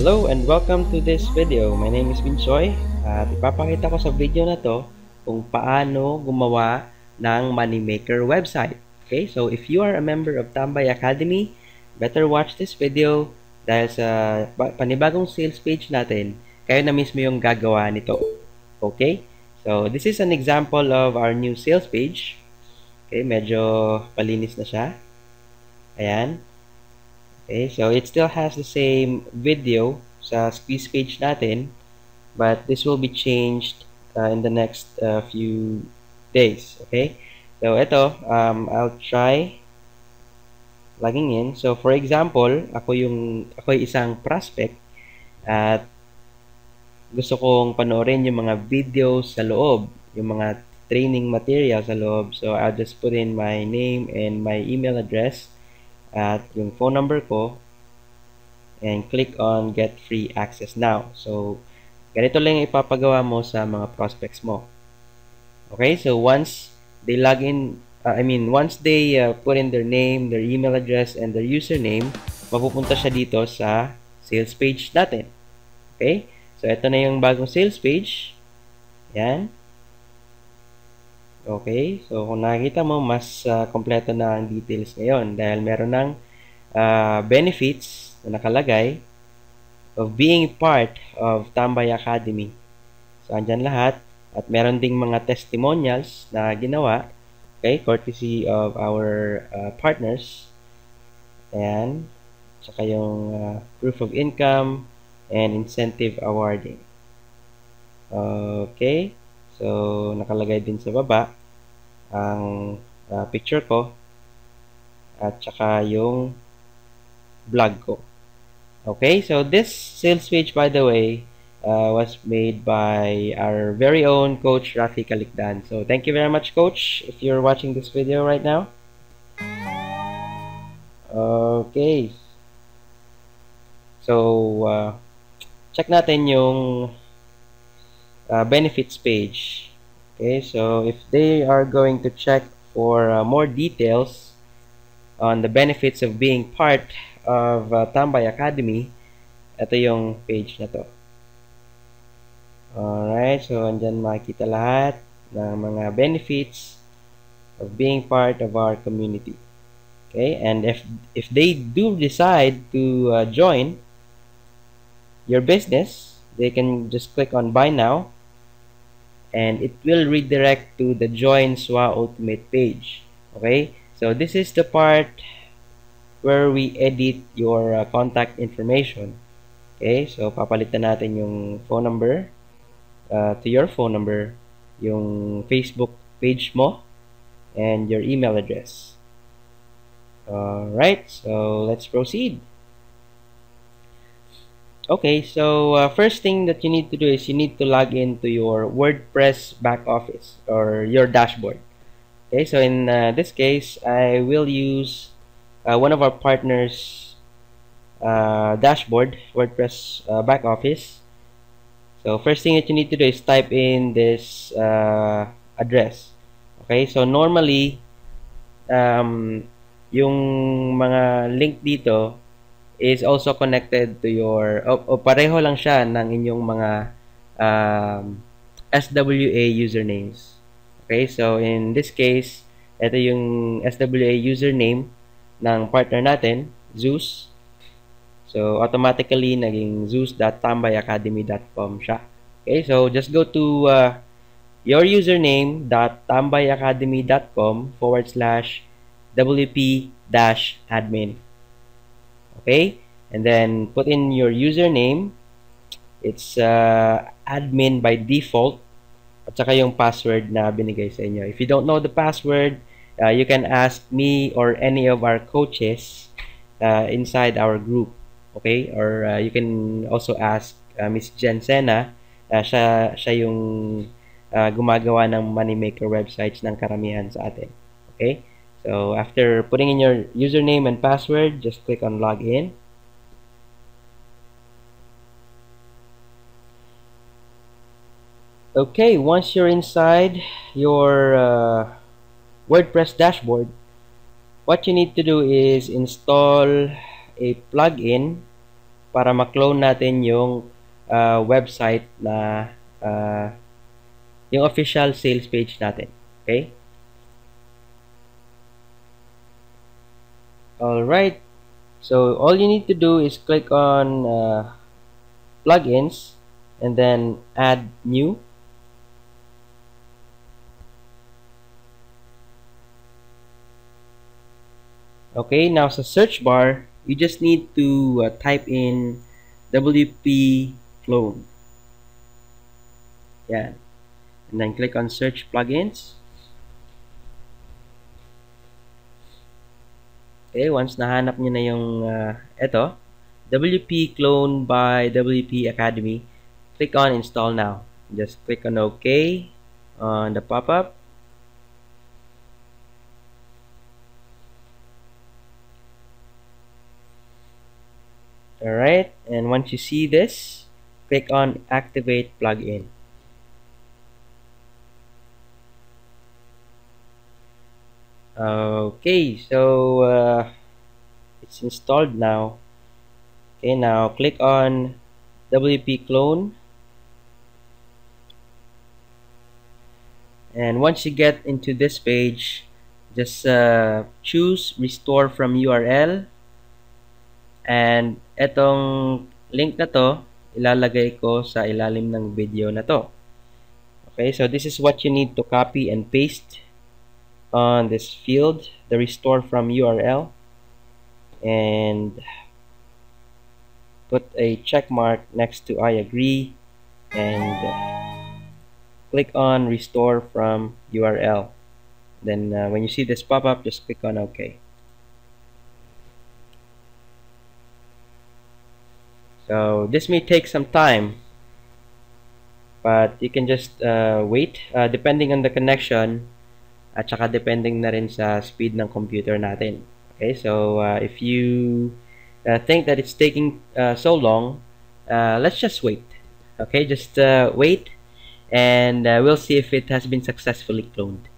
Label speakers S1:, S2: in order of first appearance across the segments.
S1: Hello and welcome to this video. My name is Binchoy at ipapakita ko sa video na to kung paano gumawa ng Moneymaker website. Okay, so if you are a member of Tambay Academy, better watch this video dahil sa panibagong sales page natin, kayo na mismo yung gagawa nito. Okay, so this is an example of our new sales page. Okay, medyo palinis na siya. Ayan. Okay, so it still has the same video sa squeeze page natin, but this will be changed in the next few days. Okay, so ito, I'll try logging in. So for example, ako isang prospect at gusto kong panoorin yung mga videos sa loob, yung mga training material sa loob. So I'll just put in my name and my email address at yung phone number ko and click on get free access now. So ganito lang ipapagawa mo sa mga prospects mo. Okay, so once they log in, once they put in their name, their email address and their username, mapupunta siya dito sa sales page natin. Okay, so ito na yung bagong sales page. Yan. Okay, so kung nakikita mo, mas kompleto na ang details ngayon dahil meron ng benefits na nakalagay of being part of Tambay Academy. So, andyan lahat at meron ding mga testimonials na ginawa, okay, courtesy of our partners. Ayan, saka yung proof of income and incentive awarding. Okay, so nakalagay din sa baba ang picture ko at saka yung vlog ko. Okay, so this sales page, by the way, was made by our very own Coach Rafi Kalikdan. So thank you very much, Coach, if you're watching this video right now. Okay, so check natin yung benefits page. Okay, so if they are going to check for more details on the benefits of being part of Tambay Academy, ito yung page na to. Alright, so andyan makikita lahat ng mga benefits of being part of our community. Okay, and if they do decide to join your business, they can just click on buy now and it will redirect to the Join SWA Ultimate page. Okay, so this is the part where we edit your contact information. Okay, so papalitan natin yung phone number to your phone number, yung Facebook page mo, and your email address. Alright, so let's proceed. Okay, so first thing that you need to do is you need to log into your WordPress back office or your dashboard. Okay, so in this case, I will use one of our partners' dashboard, WordPress back office. So first thing that you need to do is type in this address. Okay, so normally, yung mga link dito is also connected to your o pareho lang siya ng inyong mga SWA usernames. Okay, so in this case, ito yung SWA username ng partner natin, Zeus. So automatically naging zeus.tambayacademy.com siya. Okay, so just go to your username.tambayacademy.com/wp-admin. Okay, and then put in your username. It's admin by default at saka yung password na binigay sa inyo. If you don't know the password, you can ask me or any of our coaches inside our group. Okay, or you can also ask Miss Jen Sena. Siya yung gumagawa ng Moneymaker websites ng karamihan sa atin. Okay, so after putting in your username and password, just click on login. Okay, once you're inside your WordPress dashboard, what you need to do is install a plugin para ma-clone natin yung website na yung official sales page natin. Okay? Alright. So, all you need to do is click on plugins and then add new. Okay, now sa search bar, you just need to type in WP clone. Yan. And then click on search plugins. Okay, once nahanap nyo na yung ito, WP clone by WP Academy, click on install now. Just click on OK on the pop-up. Alright, and once you see this, click on activate plugin. Okay, so it's installed now. Okay, now click on WP clone, and once you get into this page, just choose restore from URL, and etong link na to ilalagay ko sa ilalim ng video na to. Okay, so this is what you need to copy and paste on this field, the restore from URL, and put a check mark next to I agree, and click on restore from URL. Then when you see this pop up, just click on OK. So this may take some time, but you can just wait depending on the connection at saka depending na rin sa speed ng computer natin. Okay, so if you think that it's taking so long, let's just wait. Okay, just wait, and we'll see if it has been successfully cloned.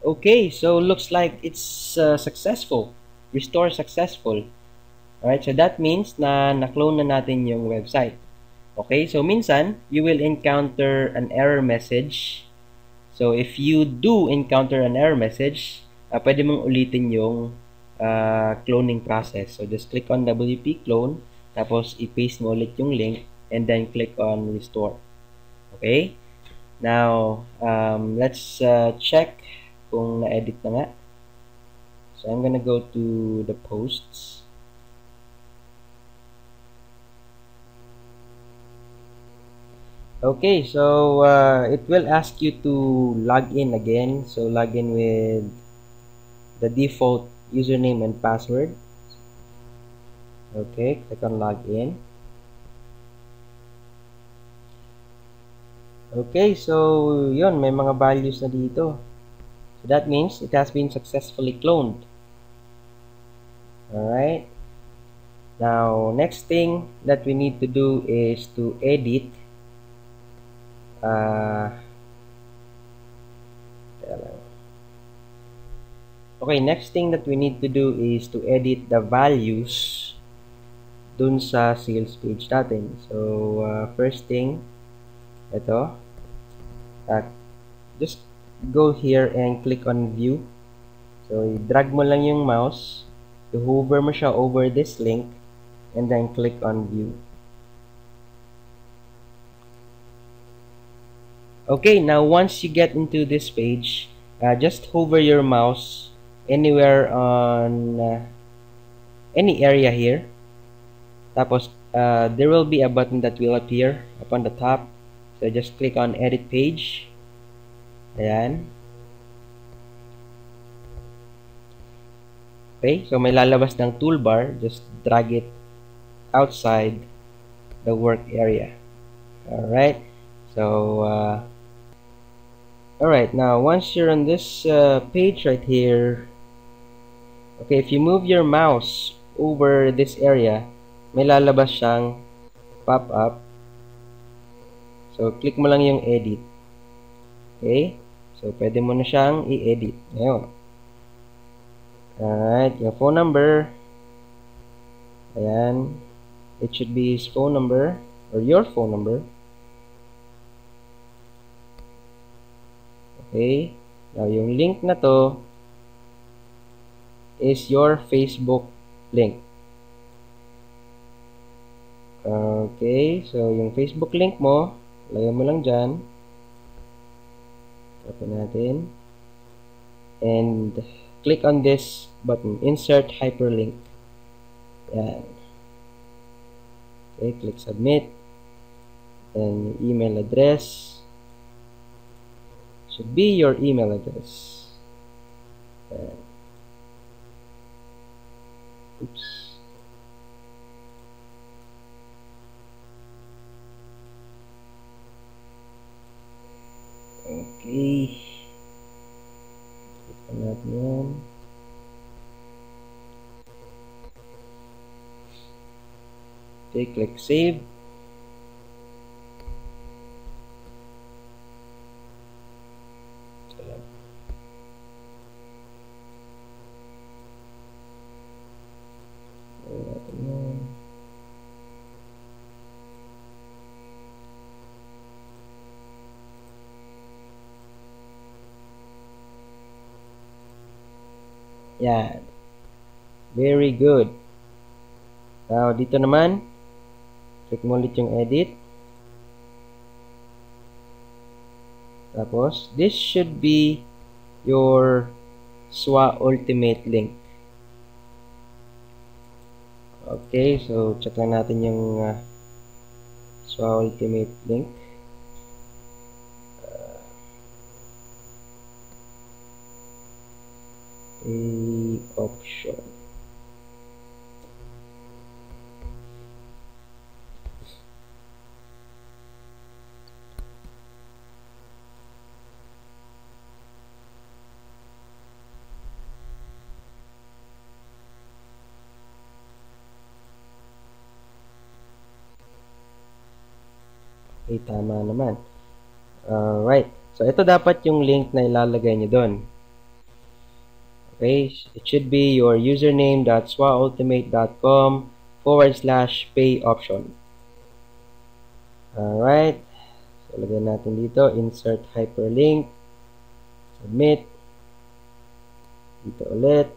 S1: Okay, so looks like it's successful. Restore successful. Alright, so that means na na-clone na natin yung website. Okay, so minsan, you will encounter an error message. So, if you do encounter an error message, pwede mong ulitin yung cloning process. So, just click on WP clone, tapos i-paste mo ulit yung link, and then click on restore. Okay? Now, let's check kung na-edit na nga. So, I'm gonna go to the posts. Okay, so it will ask you to log in again. So log in with the default username and password. Okay, click on log in. Okay, so yun, may mga values na dito. So that means it has been successfully cloned. Alright. Now, next thing that we need to do is to edit okay, next thing that we need to do is to edit the values dun sa sales page natin. So, first thing, ito, just go here and click on view. So, drag mo lang yung mouse, i-hover mo siya over this link, and then click on view. Okay, now once you get into this page, just hover your mouse anywhere on any area here. Tapos, there will be a button that will appear upon the top. So, just click on edit page. Ayan. Okay, so may lalabas ng toolbar. Just drag it outside the work area. Alright, so alright, now once you're on this page right here, okay, if you move your mouse over this area, may lalabas siyang pop-up. So, click mo lang yung edit. Okay, so pwede mo na siyang i-edit. Ngayon. Alright, yung phone number, Ayan. It should be his phone number or your phone number. Okay. Now, yung link na to is your Facebook link. Okay. So, yung Facebook link mo, lagay mo lang dyan. Copy natin. And click on this button. Insert hyperlink. Ayan. Okay. Click submit. Then, email address. Should be your email address. Oops. Okay. Click natin yan. Okay, click save. Yan. Very good. Now, dito naman, click mo ulit yung edit. Tapos, this should be your SWA Ultimate link. Okay, so check lang natin yung SWA Ultimate link. Option. Okay, tama naman. Alright. So, ito dapat yung link na ilalagay nyo doon. Okay, it should be your username.swaultimate.com/pay option. Alright. So, lagyan natin dito. Insert hyperlink. Submit. Dito ulit.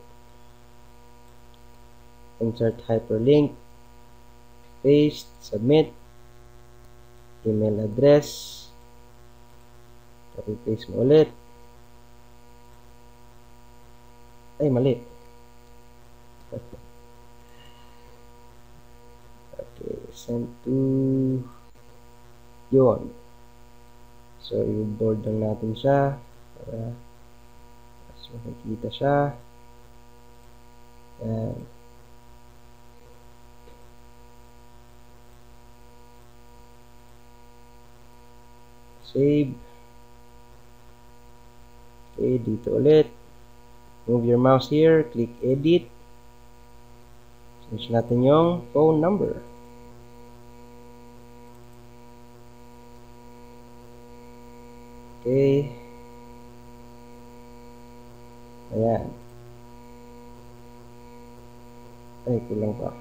S1: Insert hyperlink. Paste. Submit. Email address. Copy-paste mo ulit. Ay, mali. Okay, send to yun. So, i-board lang natin siya para mas makikita siya. Ayan. Save. Okay, dito ulit. Move your mouse here, click edit. Change natin yung phone number. Okay. Ayan. Ay, kulang pa.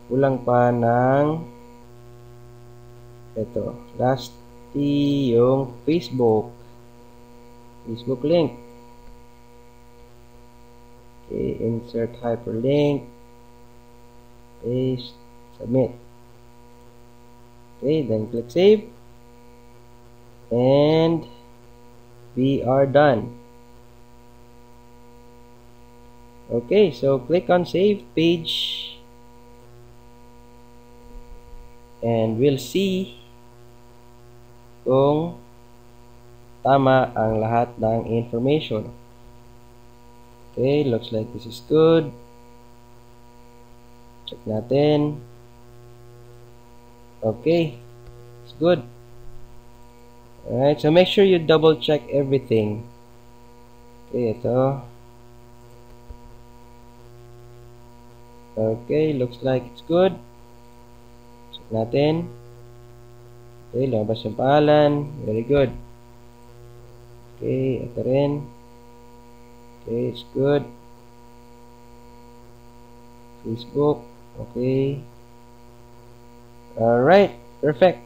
S1: Kulang pa ng ito. Lastly, yung Facebook link. Okay, insert hyperlink, paste, submit. Okay, then click save, and we are done. Okay, so click on save page, and we'll see kung tama ang lahat ng information. Okay, looks like this is good. Check natin. Okay, it's good. Alright, so make sure you double check everything. Okay, ito. Okay, looks like it's good. Check natin. Okay, lumabas yung pangalan. Very good. Okay, ito rin. Okay, it's good. Facebook. Okay. Alright, perfect.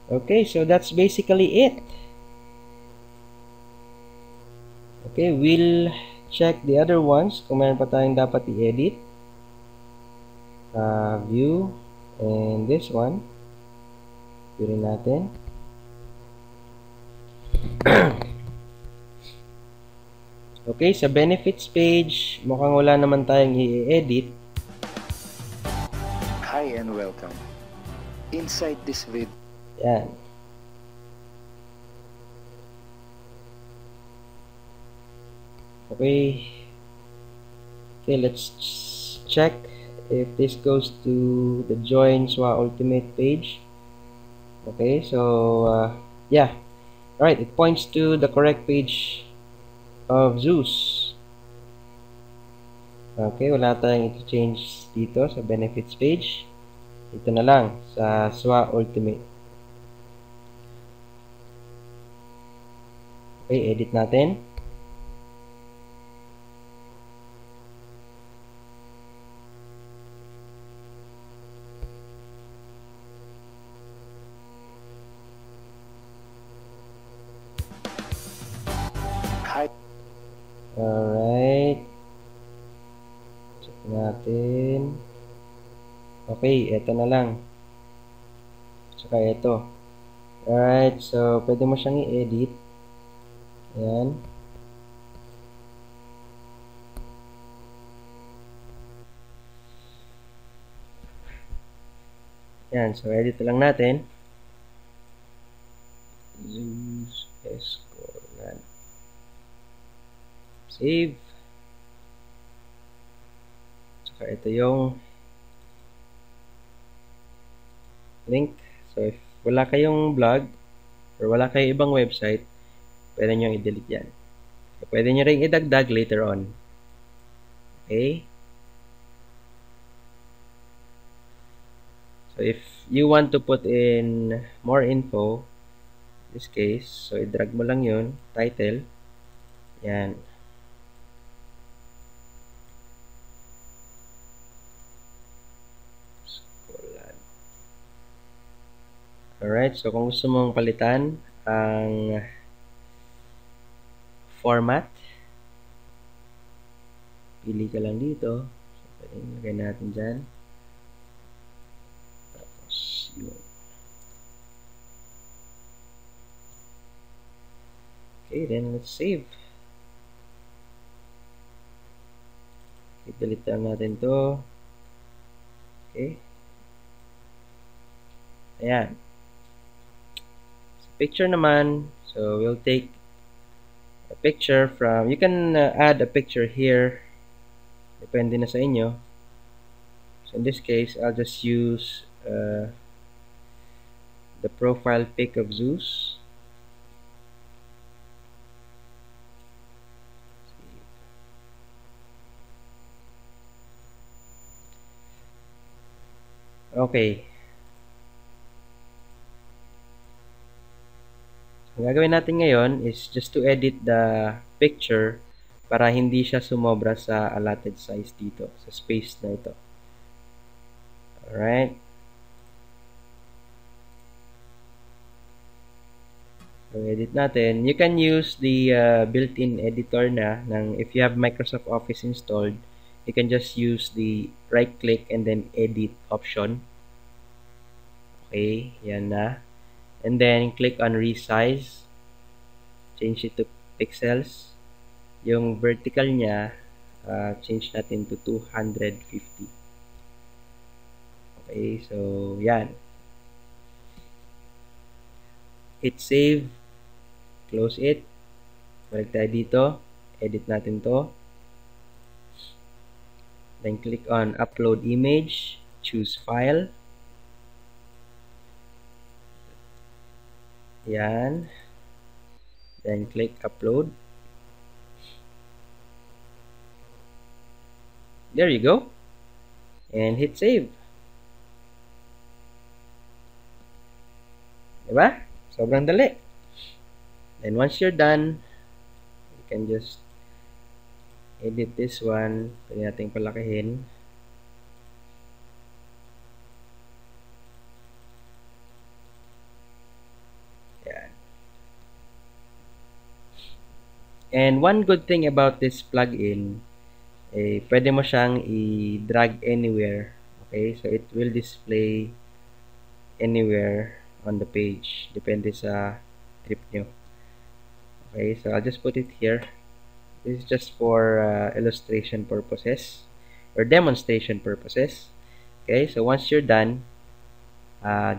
S1: Okay, so that's basically it. Okay, we'll check the other ones kung meron pa tayong dapat i-edit. View, and this one. View rin natin. Okay, sa benefits page, mukhang wala naman tayong i-edit.
S2: Hi and welcome. Inside this video,
S1: Yan. Okay. Okay, let's check if this goes to the Join SWA Ultimate page. Okay, so yeah. Alright, it points to the correct page of Zeus. Okay, wala tayong i-change dito sa benefits page. Ito na lang sa SWA Ultimate. Okay, edit natin.
S2: hi.
S1: Alright. Check natin. Okay, ito na lang. Tsaka ito. Alright, so pwede mo siyang i-edit. Ayan. Ayan, so edit lang natin. Zeus Escolan. Save. Tsaka ito yung link. So if wala kayong blog or wala kayong ibang website, pwede nyo i-delete yan. So, pwede nyo rin idagdag later on. Okay? So if you want to put in more info, in this case, so i-drag mo lang yun, title. Yan. Alright, so kung gusto mong palitan ang format, pili ka lang dito. So, pwede ilagay natin dyan. Tapos, yun. Okay, then let's save. Okay, delete lang natin to. Okay. Ayan. Picture naman, so we'll take a picture from, you can add a picture here, depende na sa inyo. So in this case, I'll just use the profile pic of Zeus. Okay. Ang gagawin natin ngayon is just to edit the picture para hindi siya sumobra sa allotted size dito, sa space na ito. Alright. So, edit natin. You can use the built-in editor na ng, if you have Microsoft Office installed, you can just use the right-click and then edit option. Okay, yan na. And then, click on resize. Change it to pixels. Yung vertical niya, change natin to 250. Okay, so, yan. Hit save. Close it. Balik tayo dito. Edit natin to. Then, click on upload image. Choose file. Yan. Then click upload. There you go. And hit save. Diba? Sobrang dali. Then once you're done, you can just edit this one. Pwede nating palakihin. Yan. And one good thing about this plugin, pwede mo siyang i-drag anywhere. Okay, so it will display anywhere on the page. Depende sa trip nyo. Okay, so I'll just put it here. This is just for illustration purposes or demonstration purposes. Okay, so once you're done,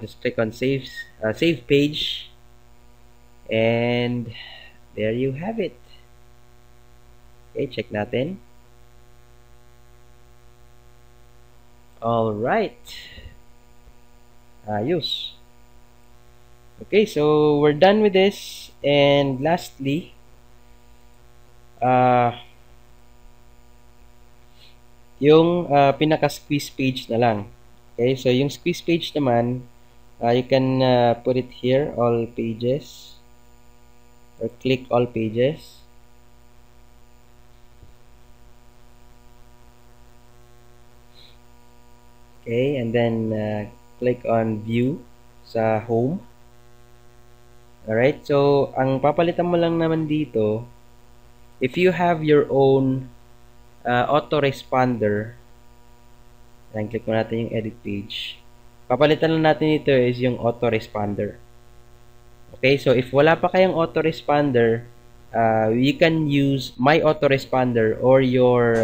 S1: just click on save page, and there you have it. Okay, check natin. Alright. Ayos. Okay, so we're done with this. And lastly, yung pinaka-squeeze page na lang. Okay, so yung squeeze page naman, you can put it here, all pages, or click all pages. Okay, and then click on view sa home. Alright, so ang papalitan mo lang naman dito, if you have your own autoresponder, then click mo natin yung edit page. Papalitan lang natin ito is yung autoresponder. Okay, so if wala pa kayong autoresponder, you can use my autoresponder or your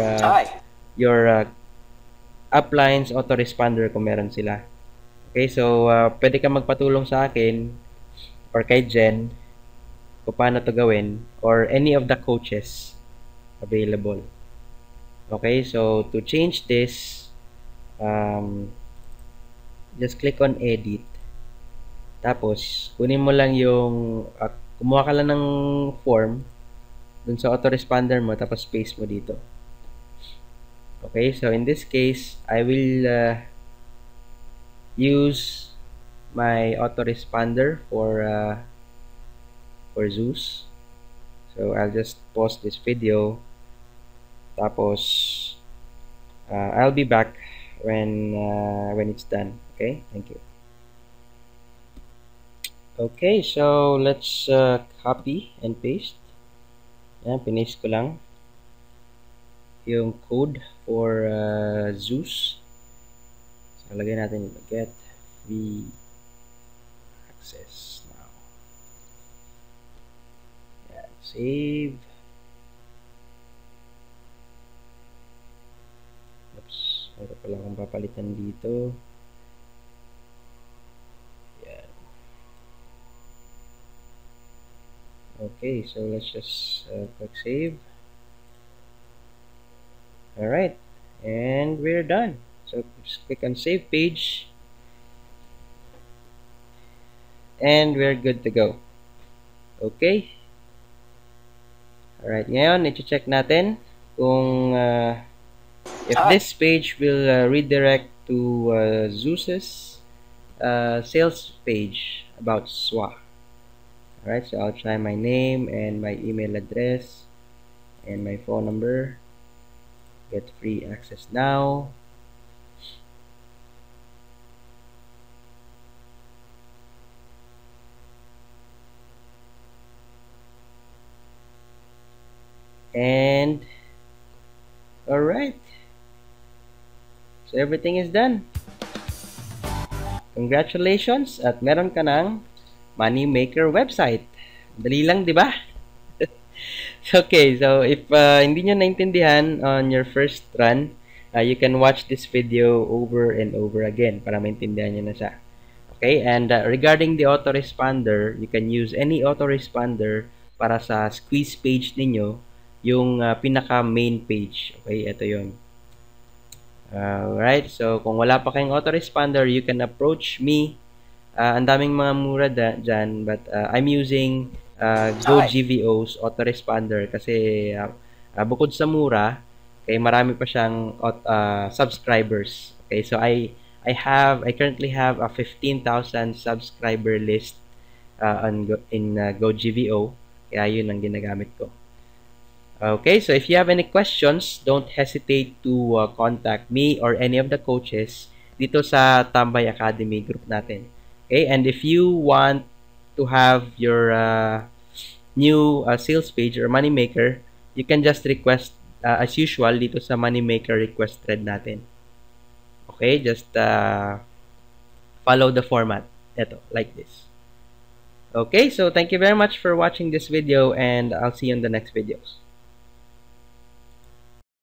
S1: upline's autoresponder kung meron sila. Okay, so pwede ka magpatulong sa akin or kay Jen kung paano to gawin, or any of the coaches available. Okay, so to change this, just click on edit. Tapos, kunin mo lang yung, kumuha ka lang ng form dun sa autoresponder mo, tapos paste mo dito. Okay, so in this case, I will use my autoresponder for Zeus. So I'll just pause this video. Tapos I'll be back when it's done. Okay, thank you. Okay, so let's copy and paste. Yan, pinaste ko lang yung code for Zeus. So, lagay natin yung get free access now. Yan, save. Oops, ito pala akong papalitan dito. Yan. Okay, so let's just click save. Alright, and we're done. So just click on save page, and we're good to go. Okay. Alright, ngayon i-check natin kung if this page will redirect to Zeus's sales page about SWA. Alright, so I'll try my name and my email address and my phone number. Get free access now. And alright, so everything is done. Congratulations, at meron ka ng Moneymaker website. Dali lang, di ba? Okay, so if hindi nyo naintindihan on your first run, you can watch this video over and over again para maintindihan nyo na siya. Okay, and regarding the autoresponder, you can use any autoresponder para sa squeeze page ninyo, yung pinaka main page. Okay, ito yun. Alright, so kung wala pa kayong autoresponder, you can approach me. Ang daming mga mura dyan, but I'm using GoGVO's autoresponder kasi bukod sa mura, okay, marami pa siyang subscribers. Okay, so I currently have a 15,000 subscriber list in GoGVO, kaya yun ang ginagamit ko. Okay, so if you have any questions, don't hesitate to contact me or any of the coaches dito sa Tambay Academy group natin. Okay, and if you want to have your new sales page or moneymaker, you can just request as usual dito sa moneymaker request thread natin. Okay, just follow the format. Ito, like this. Okay, so thank you very much for watching this video and I'll see you in the next videos.